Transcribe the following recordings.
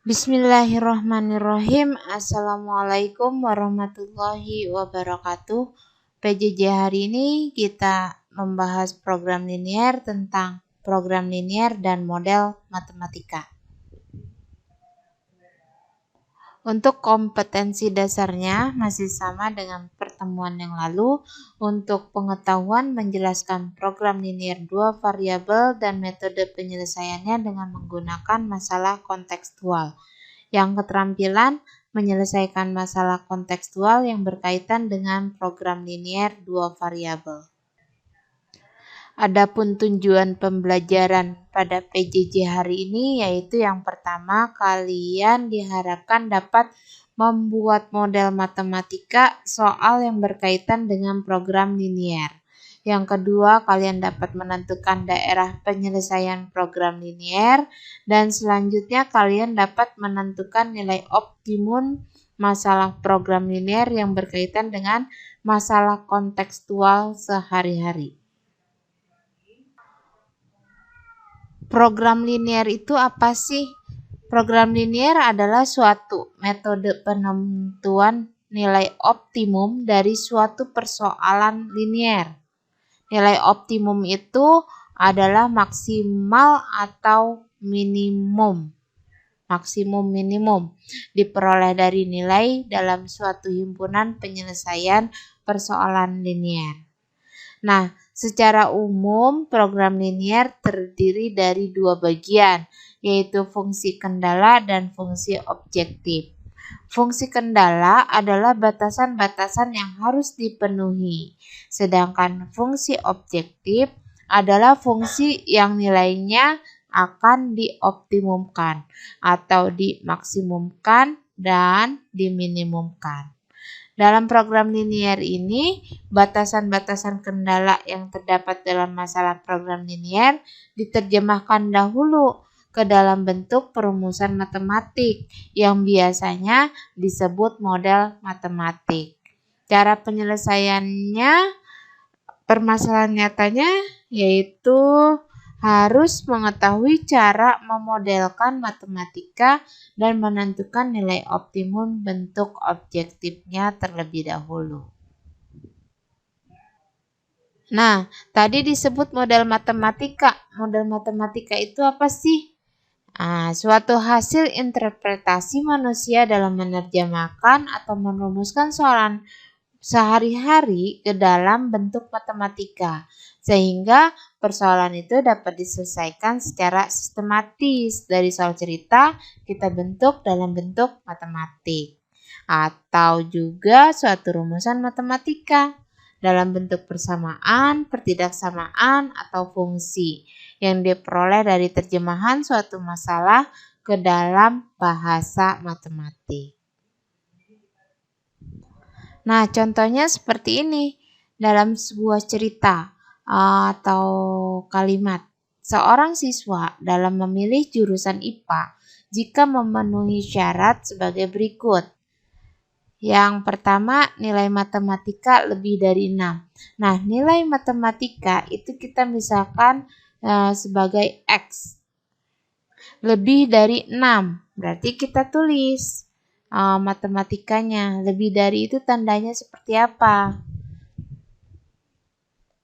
Bismillahirrahmanirrahim. Assalamualaikum warahmatullahi wabarakatuh. PJJ hari ini kita membahas program linier tentang program linier dan model matematika. Untuk kompetensi dasarnya masih sama dengan pertemuan yang lalu. Untuk pengetahuan menjelaskan program linier 2 variabel dan metode penyelesaiannya dengan menggunakan masalah kontekstual. Yang keterampilan menyelesaikan masalah kontekstual yang berkaitan dengan program linier 2 variabel. Adapun tujuan pembelajaran pada PJJ hari ini yaitu yang pertama, kalian diharapkan dapat membuat model matematika soal yang berkaitan dengan program linier. Yang kedua, kalian dapat menentukan daerah penyelesaian program linier, dan selanjutnya kalian dapat menentukan nilai optimum masalah program linier yang berkaitan dengan masalah kontekstual sehari-hari. Program linier itu apa sih? Program linier adalah suatu metode penentuan nilai optimum dari suatu persoalan linier. Nilai optimum itu adalah maksimal atau minimum. Maksimum minimum diperoleh dari nilai dalam suatu himpunan penyelesaian persoalan linier. Nah, secara umum program linier terdiri dari 2 bagian, yaitu fungsi kendala dan fungsi objektif. Fungsi kendala adalah batasan-batasan yang harus dipenuhi, sedangkan fungsi objektif adalah fungsi yang nilainya akan dioptimumkan atau dimaksimumkan dan diminimumkan. Dalam program linier ini, batasan-batasan kendala yang terdapat dalam masalah program linier diterjemahkan dahulu ke dalam bentuk perumusan matematik yang biasanya disebut model matematik. Cara penyelesaiannya, permasalahan nyatanya yaitu harus mengetahui cara memodelkan matematika dan menentukan nilai optimum bentuk objektifnya terlebih dahulu. Nah, tadi disebut model matematika. Model matematika itu apa sih? Suatu hasil interpretasi manusia dalam menerjemahkan atau merumuskan soalan sehari-hari ke dalam bentuk matematika, sehingga persoalan itu dapat diselesaikan secara sistematis. Dari soal cerita kita bentuk dalam bentuk matematik, atau juga suatu rumusan matematika dalam bentuk persamaan, pertidaksamaan, atau fungsi yang diperoleh dari terjemahan suatu masalah ke dalam bahasa matematik. Nah, contohnya seperti ini. Dalam sebuah cerita atau kalimat, seorang siswa dalam memilih jurusan IPA jika memenuhi syarat sebagai berikut. Yang pertama, nilai matematika lebih dari 6. Nah, nilai matematika itu kita misalkan sebagai X. Lebih dari 6, berarti kita tulis matematikanya. Lebih dari itu tandanya seperti apa?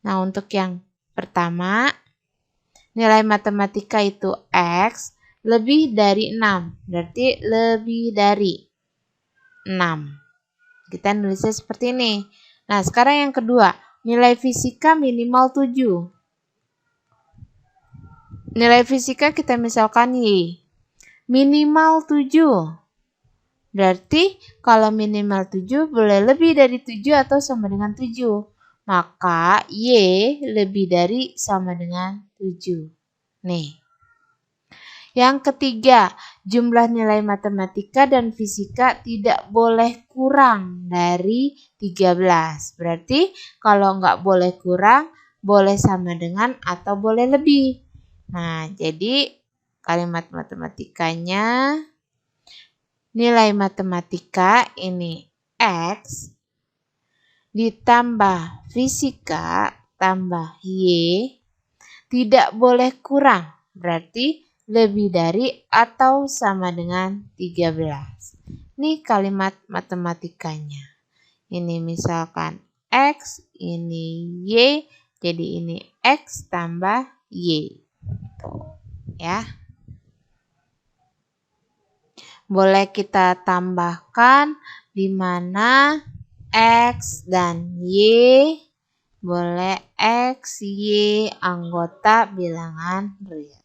Nah, untuk yang pertama, nilai matematika itu X lebih dari 6, berarti lebih dari 6. Kita nulisnya seperti ini. Nah, sekarang yang kedua, nilai fisika minimal 7. Nilai fisika kita misalkan Y. Minimal 7. Berarti kalau minimal 7 boleh lebih dari 7 atau sama dengan 7. Maka Y lebih dari sama dengan 7. Nih. Yang ketiga, jumlah nilai matematika dan fisika tidak boleh kurang dari 13. Berarti kalau nggak boleh kurang, boleh sama dengan atau boleh lebih. Nah, jadi kalimat matematikanya, nilai matematika ini X ditambah fisika tambah Y tidak boleh kurang. Berarti lebih dari atau sama dengan 13. Ini kalimat matematikanya. Ini misalkan X, ini Y, jadi ini X tambah Y. Tuh, ya. Boleh kita tambahkan di mana X dan Y boleh X, Y anggota bilangan real.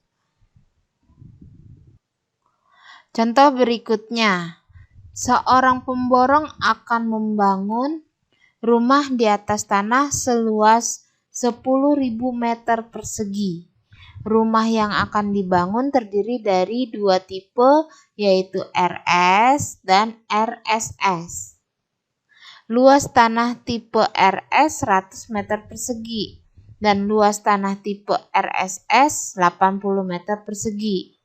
Contoh berikutnya, seorang pemborong akan membangun rumah di atas tanah seluas 10.000 meter persegi. Rumah yang akan dibangun terdiri dari dua tipe, yaitu RS dan RSS. Luas tanah tipe RS 100 meter persegi dan luas tanah tipe RSS 80 meter persegi.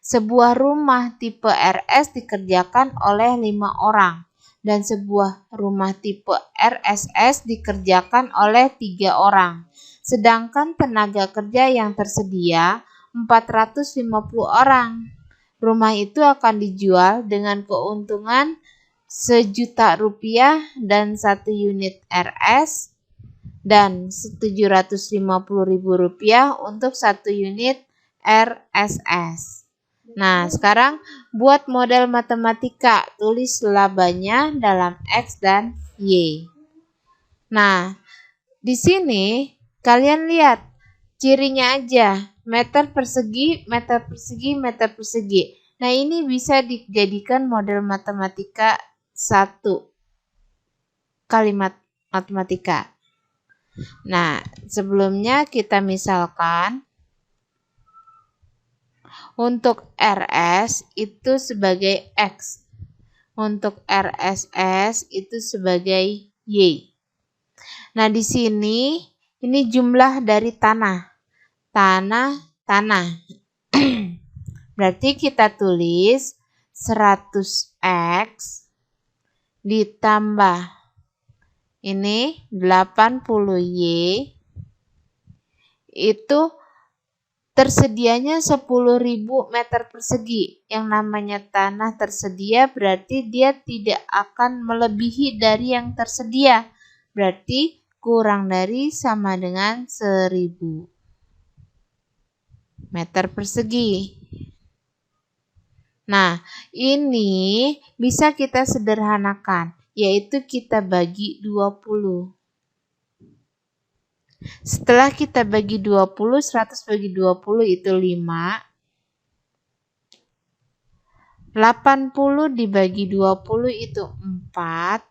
Sebuah rumah tipe RS dikerjakan oleh 5 orang dan sebuah rumah tipe RSS dikerjakan oleh 3 orang. Sedangkan tenaga kerja yang tersedia 450 orang. Rumah itu akan dijual dengan keuntungan Rp1.000.000 dan 1 unit RS dan Rp750.000 untuk 1 unit RSS. Nah, sekarang buat model matematika, tulis labanya dalam X dan Y. Nah, di sini kalian lihat cirinya aja, meter persegi, meter persegi, meter persegi. Nah, ini bisa dijadikan model matematika satu kalimat matematika. Nah, sebelumnya kita misalkan untuk RS itu sebagai X, untuk RSS itu sebagai Y. Nah, di sini ini jumlah dari tanah. Tanah. Berarti kita tulis 100X ditambah ini 80Y itu tersedianya 10.000 meter persegi. Yang namanya tanah tersedia berarti dia tidak akan melebihi dari yang tersedia. Berarti kurang dari sama dengan 1.000 meter persegi. Nah, ini bisa kita sederhanakan, yaitu kita bagi 20. Setelah kita bagi 20, 100 bagi 20 itu 5. 80 dibagi 20 itu 4.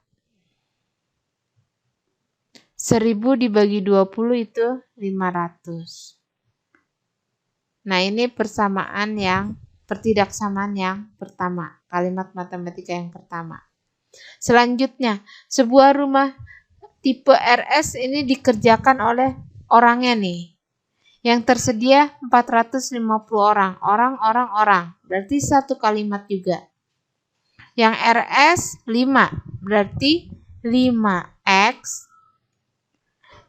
1000 dibagi 20 itu 500. Nah, ini pertidaksamaan yang pertama, kalimat matematika yang pertama. Selanjutnya, sebuah rumah tipe RS ini dikerjakan oleh orangnya nih. Yang tersedia 450 orang. Orang. Berarti satu kalimat juga. Yang RS 5. Berarti 5X.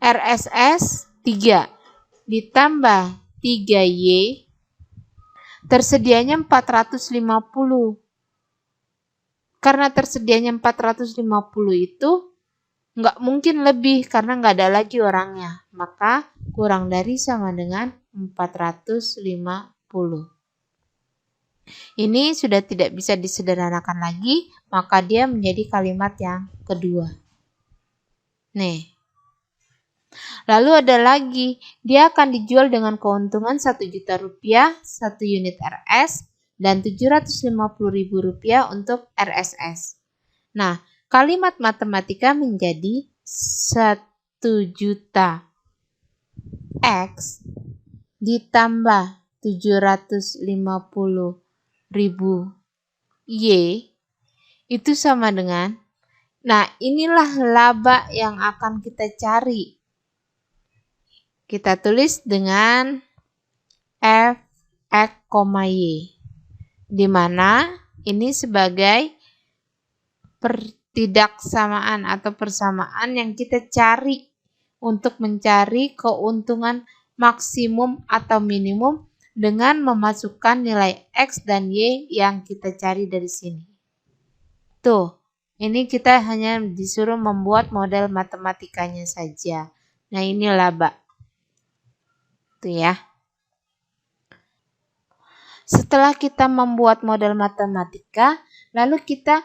RSS 3. Ditambah 3Y. Tersedianya 450. Karena tersedianya 450 itu nggak mungkin lebih karena nggak ada lagi orangnya. Maka kurang dari sama dengan 450. Ini sudah tidak bisa disederhanakan lagi, maka dia menjadi kalimat yang kedua. Nih. Lalu ada lagi, dia akan dijual dengan keuntungan Rp1.000.000, 1 unit RS, dan Rp750.000 untuk RSS. Nah, kalimat matematika menjadi 1.000.000 X ditambah 750.000 Y itu sama dengan, nah inilah laba yang akan kita cari. Kita tulis dengan F, X, Y. Di mana ini sebagai pertidaksamaan atau persamaan yang kita cari untuk mencari keuntungan maksimum atau minimum dengan memasukkan nilai X dan Y yang kita cari dari sini. Tuh, ini kita hanya disuruh membuat model matematikanya saja. Nah, ini laba. Tuh ya. Setelah kita membuat model matematika, lalu kita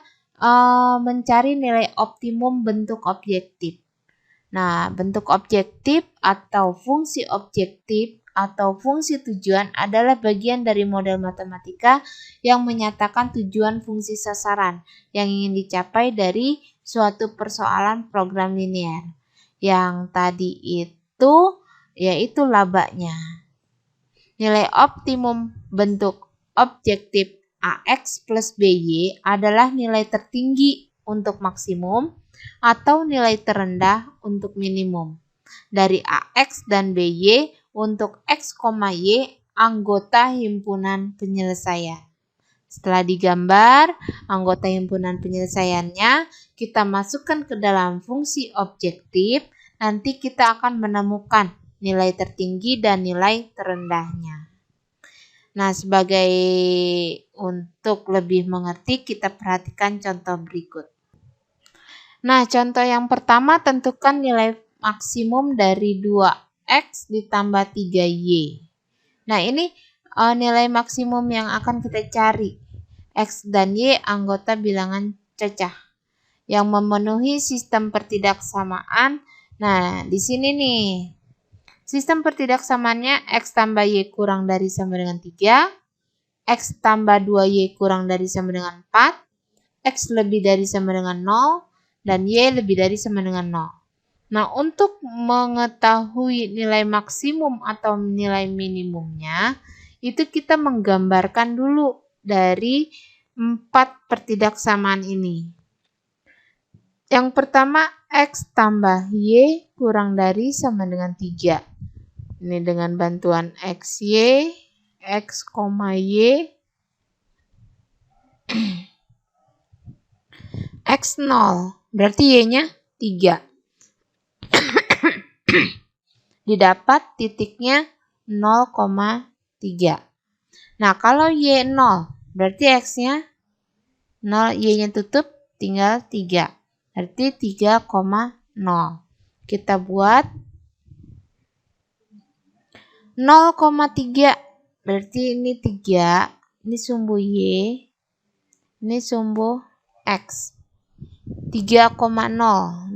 mencari nilai optimum bentuk objektif. Nah, bentuk objektif atau fungsi objektif atau fungsi tujuan adalah bagian dari model matematika yang menyatakan tujuan fungsi sasaran yang ingin dicapai dari suatu persoalan program linear. Yang tadi itu yaitu labanya. Nilai optimum bentuk objektif AX plus BY adalah nilai tertinggi untuk maksimum atau nilai terendah untuk minimum dari AX dan BY untuk X, Y anggota himpunan penyelesaian. Setelah digambar anggota himpunan penyelesaiannya, kita masukkan ke dalam fungsi objektif, nanti kita akan menemukan nilai tertinggi dan nilai terendahnya. Nah, sebagai untuk lebih mengerti, kita perhatikan contoh berikut. Nah, contoh yang pertama, tentukan nilai maksimum dari 2X ditambah 3Y. Nah, ini nilai maksimum yang akan kita cari. X dan Y anggota bilangan cecah yang memenuhi sistem pertidaksamaan. Nah, di sini nih. Sistem pertidaksamaannya X tambah Y kurang dari sama dengan 3, X tambah 2Y kurang dari sama dengan 4, X lebih dari sama dengan 0, dan Y lebih dari sama dengan 0. Nah, untuk mengetahui nilai maksimum atau nilai minimumnya, itu kita menggambarkan dulu dari 4 pertidaksamaan ini. Yang pertama, X tambah Y kurang dari sama dengan 3. Ini dengan bantuan XY, X, Y, X 0, berarti Y-nya 3. Didapat titiknya 0,3. Nah, kalau Y 0, berarti X-nya 0, Y-nya tutup, tinggal 3. Berarti 3,0. Kita buat 0,3, berarti ini 3, ini sumbu Y, ini sumbu X. 3,0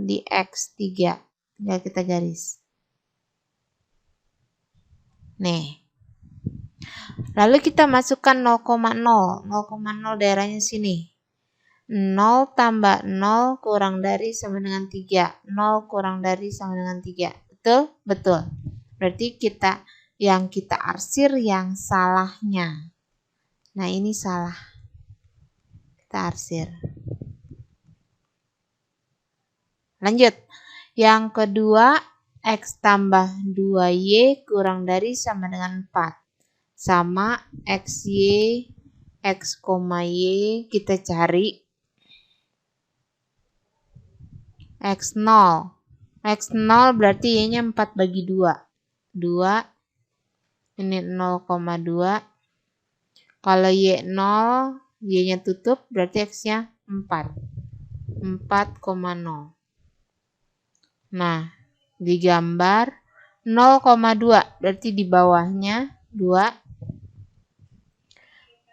di X 3, tinggal kita garis. Nih. Lalu kita masukkan 0,0, 0,0 daerahnya sini. 0 tambah 0 kurang dari sama dengan 3, 0 kurang dari sama dengan 3. Betul? Betul. Berarti yang kita arsir yang salahnya. Nah, ini salah. Kita arsir. Lanjut. Yang kedua, X tambah 2Y kurang dari sama dengan 4. Sama XY, X, Y, kita cari X0. X0 berarti Y-nya 4 bagi 2. 2. Ini 0,2. Kalau Y0, Y-nya tutup, berarti X-nya 4. 4,0. Nah, digambar 0,2, berarti di bawahnya 2.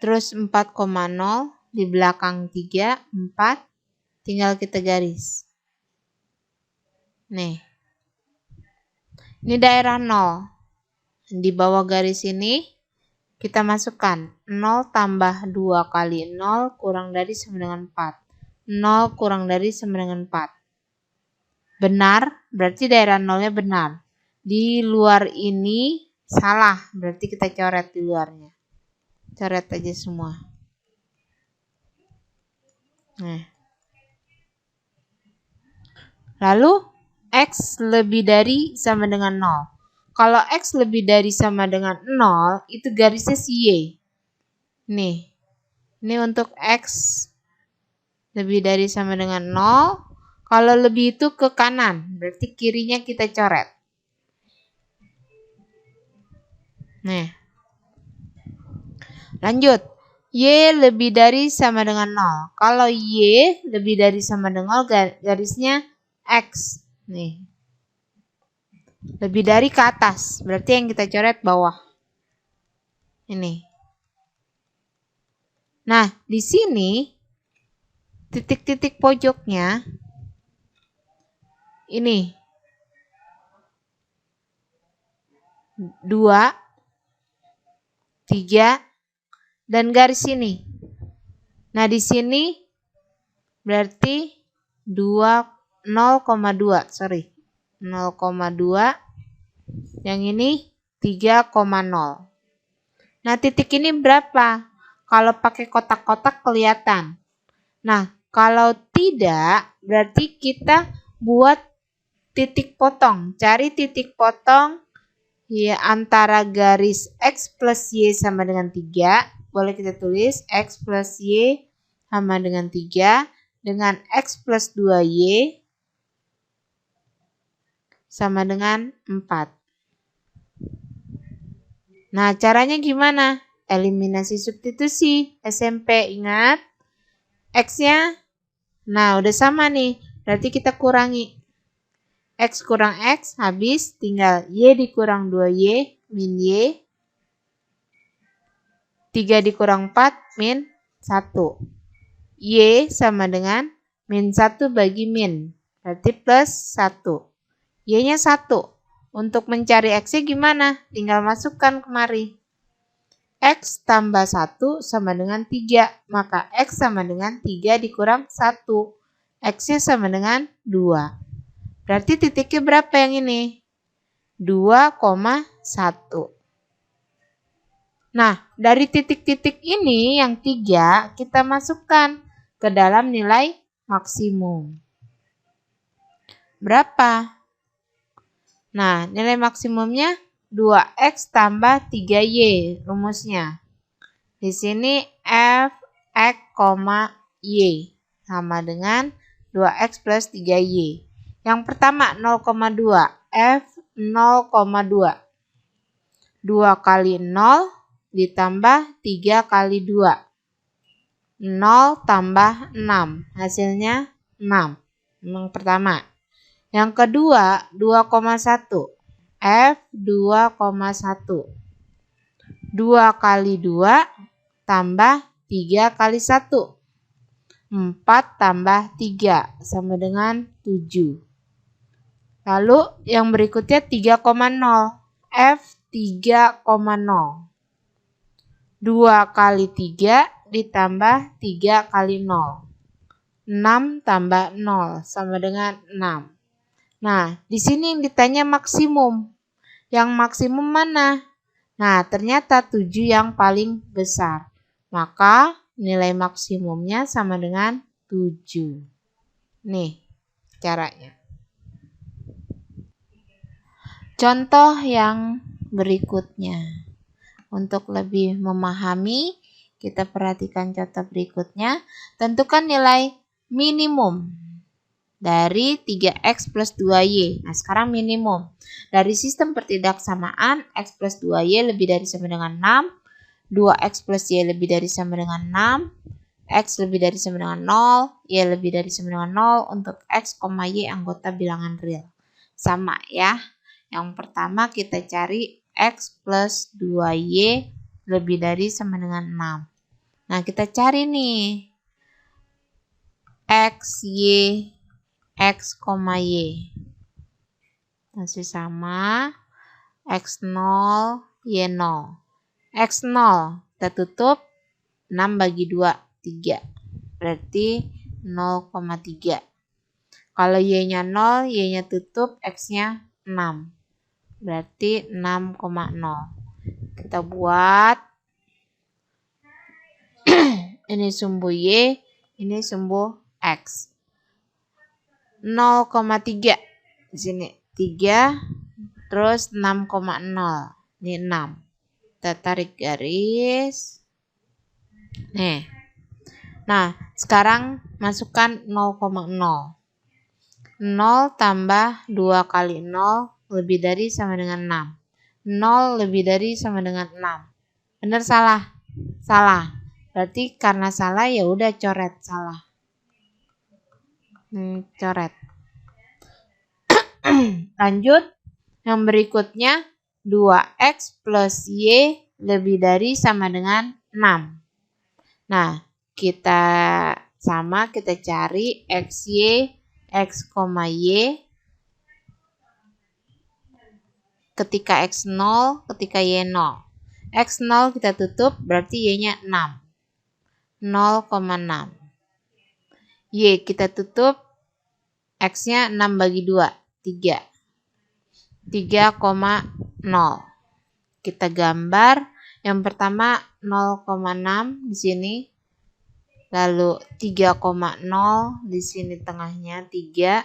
Terus 4,0, di belakang 3, 4. Tinggal kita garis. Nih. Ini daerah 0. Di bawah garis ini kita masukkan 0 tambah 2 kali 0 kurang dari sama dengan 4. 0 kurang dari sama dengan 4. Benar, berarti daerah 0-nya benar. Di luar ini salah, berarti kita coret di luarnya. Coret aja semua. Nah. Lalu X lebih dari sama dengan 0. Kalau X lebih dari sama dengan 0, itu garisnya si Y. Nih. Ini untuk X lebih dari sama dengan 0. Kalau lebih itu ke kanan, berarti kirinya kita coret. Nih. Lanjut. Y lebih dari sama dengan 0. Kalau Y lebih dari sama dengan 0, garisnya X. Nih. Lebih dari ke atas. Berarti yang kita coret bawah. Ini. Nah, di sini titik-titik pojoknya ini 2, 3, dan garis ini. Nah, di sini berarti 0,2, sorry. 0,2. Yang ini 3,0. Nah, titik ini berapa? Kalau pakai kotak-kotak kelihatan. Nah, kalau tidak, berarti kita buat titik potong. Cari titik potong ya antara garis X plus Y sama dengan 3. Boleh kita tulis X plus Y sama dengan 3. Dengan X plus 2Y sama dengan 4. Nah, caranya gimana? Eliminasi substitusi. SMP, ingat? X-nya, nah udah sama nih. Berarti kita kurangi. X kurang X, habis tinggal Y dikurang 2Y, min Y. 3 dikurang 4, min 1. Y sama dengan min 1 bagi min. Berarti plus 1. Y-nya 1. Untuk mencari X-nya gimana? Tinggal masukkan kemari. X tambah 1 sama dengan 3. Maka X sama dengan 3 dikurang 1. X-nya sama dengan 2. Berarti titiknya berapa yang ini? 2,1. Nah, dari titik-titik ini yang 3 kita masukkan ke dalam nilai maksimum. Berapa? Nah, nilai maksimumnya 2X tambah 3Y rumusnya. Di sini F, X, Y sama dengan 2X plus 3Y. Yang pertama 0,2. F 0,2. 2 kali 0 ditambah 3 kali 2. 0 tambah 6. Hasilnya 6. Yang pertama. Yang kedua 2,1. F 2,1. 2 kali 2 tambah 3 kali 1. 4 tambah 3 sama dengan 7. Lalu yang berikutnya 3,0. F 3,0. 2 kali 3 ditambah 3 kali 0. 6 tambah 0 sama dengan 6. Nah, di sini yang ditanya maksimum. Yang maksimum mana? Nah, ternyata 7 yang paling besar. Maka nilai maksimumnya sama dengan 7. Nih caranya. Contoh yang berikutnya. Untuk lebih memahami, kita perhatikan contoh berikutnya. Tentukan nilai minimum dari 3X plus 2Y. Nah, sekarang minimum. Dari sistem pertidaksamaan, X plus 2Y lebih dari sama dengan 6. 2X plus Y lebih dari sama dengan 6. X lebih dari sama dengan 0. Y lebih dari sama dengan 0. Untuk X, Y anggota bilangan real. Sama ya. Yang pertama kita cari X plus 2Y lebih dari sama dengan 6. Nah, kita cari nih. X, Y, X, Y. Masih sama. X0, Y0. X0, kita tutup. 6 bagi 2, 3. Berarti 0,3. Kalau Y-nya 0, Y-nya tutup, X-nya 6. Berarti 6,0. Kita buat ini sumbu Y, ini sumbu X. 0,3 di sini 3 terus 6,0. Ini 6. Kita tarik garis. Nih. Nah, sekarang masukkan 0,0. 0 tambah 2 kali 0 lebih dari sama dengan 6. 0 lebih dari sama dengan 6. Benar salah? Salah. Berarti karena salah ya udah coret salah. Coret. Lanjut. Yang berikutnya 2x plus y lebih dari sama dengan 6. Nah, kita cari xy, x, y ketika x 0, ketika y 0. X 0 kita tutup, berarti y-nya 6. 0,6. Y kita tutup, x-nya 6 bagi 2, 3. 3,0. Kita gambar, yang pertama 0,6 di sini. Lalu 3,0 di sini tengahnya 3.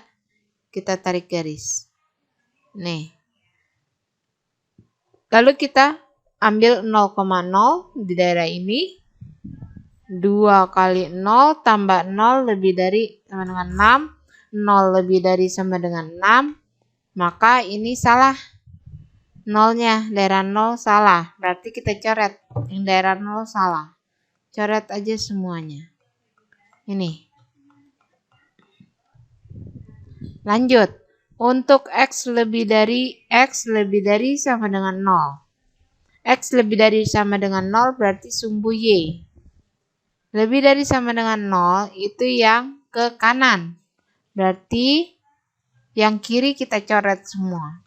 Kita tarik garis. Nih. Lalu kita ambil 0,0 di daerah ini. 2 kali 0 tambah 0 lebih dari sama dengan 6. 0 lebih dari sama dengan 6. Maka ini salah. 0-nya, daerah 0 salah. Berarti kita coret. Yang daerah 0 salah. Coret aja semuanya. Ini. Lanjut. Untuk x lebih dari sama dengan 0. X lebih dari sama dengan 0 berarti sumbu y. Lebih dari sama dengan 0 itu yang ke kanan. Berarti yang kiri kita coret semua.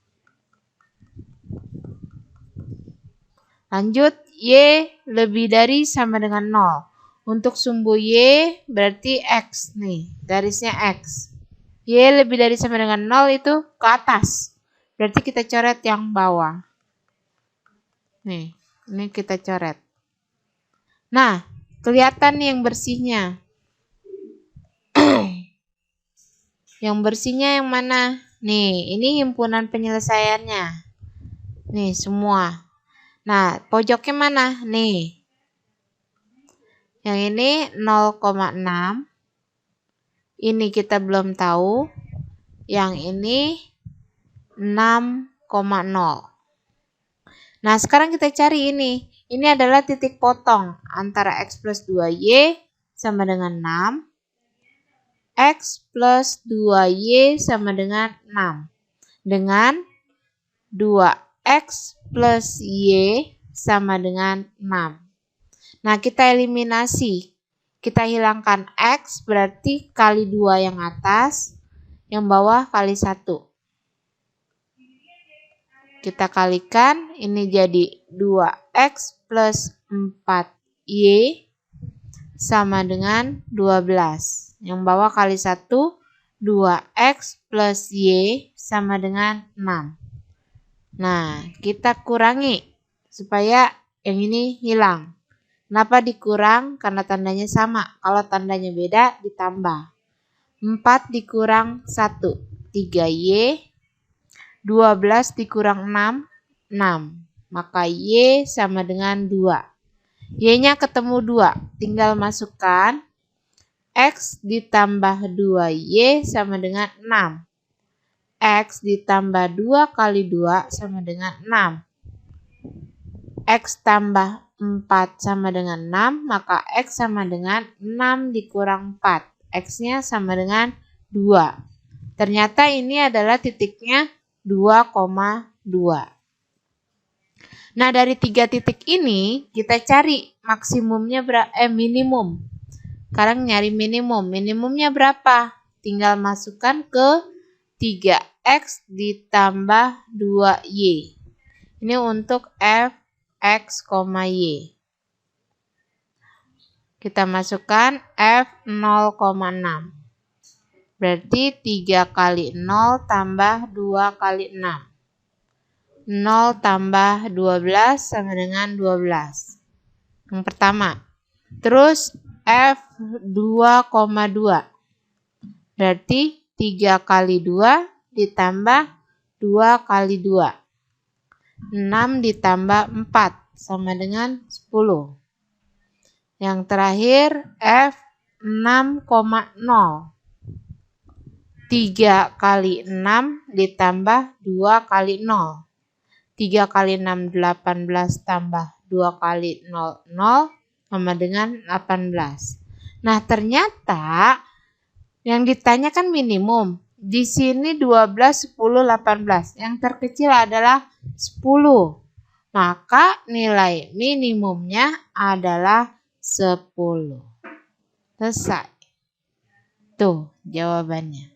Lanjut, y lebih dari sama dengan 0. Untuk sumbu y berarti x nih, garisnya x. Y lebih dari sama dengan 0 itu ke atas. Berarti kita coret yang bawah. Nih, ini kita coret. Nah, kelihatan nih yang bersihnya. Yang bersihnya yang mana? Nih, ini himpunan penyelesaiannya. Nih, semua. Nah, pojoknya mana? Nih. Yang ini 0,6. Ini kita belum tahu. Yang ini 6,0. Nah, sekarang kita cari ini. Ini adalah titik potong antara x plus 2y sama dengan 6. X plus 2y sama dengan 6. Dengan 2x plus y sama dengan 6. Nah, kita eliminasi. Kita hilangkan x berarti kali 2 yang atas. Yang bawah kali 1. Kita kalikan, ini jadi 2x plus 4y sama dengan 12. Yang bawah kali 1, 2x plus y sama dengan 6. Nah, kita kurangi supaya yang ini hilang. Kenapa dikurang? Karena tandanya sama. Kalau tandanya beda, ditambah. 4 dikurang 1, 3y. 12 dikurang 6, 6. Maka y sama dengan 2. Y-nya ketemu 2. Tinggal masukkan. X ditambah 2y sama dengan 6. X ditambah 2 kali 2 sama dengan 6. X tambah 4 sama dengan 6. Maka X sama dengan 6 dikurang 4. X-nya sama dengan 2. Ternyata ini adalah titiknya 2,2. Nah, dari 3 titik ini kita cari maksimumnya minimum. Sekarang nyari minimum. Minimumnya berapa? Tinggal masukkan ke 3x ditambah 2y. Ini untuk f, x, y. Kita masukkan f 0,6. Berarti 3 kali 0 tambah 2 kali 6. 0 tambah 12 sama dengan 12. Yang pertama. Terus F 2,2. Berarti 3 kali 2 ditambah 2 kali 2. 6 ditambah 4 sama dengan 10. Yang terakhir F 6,0. 3 kali 6 ditambah 2 kali 0. 3 kali 6, 18 tambah 2 kali 0, 0 sama dengan 18. Nah, ternyata yang ditanya kan minimum. Di sini 12, 10, 18. Yang terkecil adalah 10. Maka nilai minimumnya adalah 10. Selesai. Tuh jawabannya.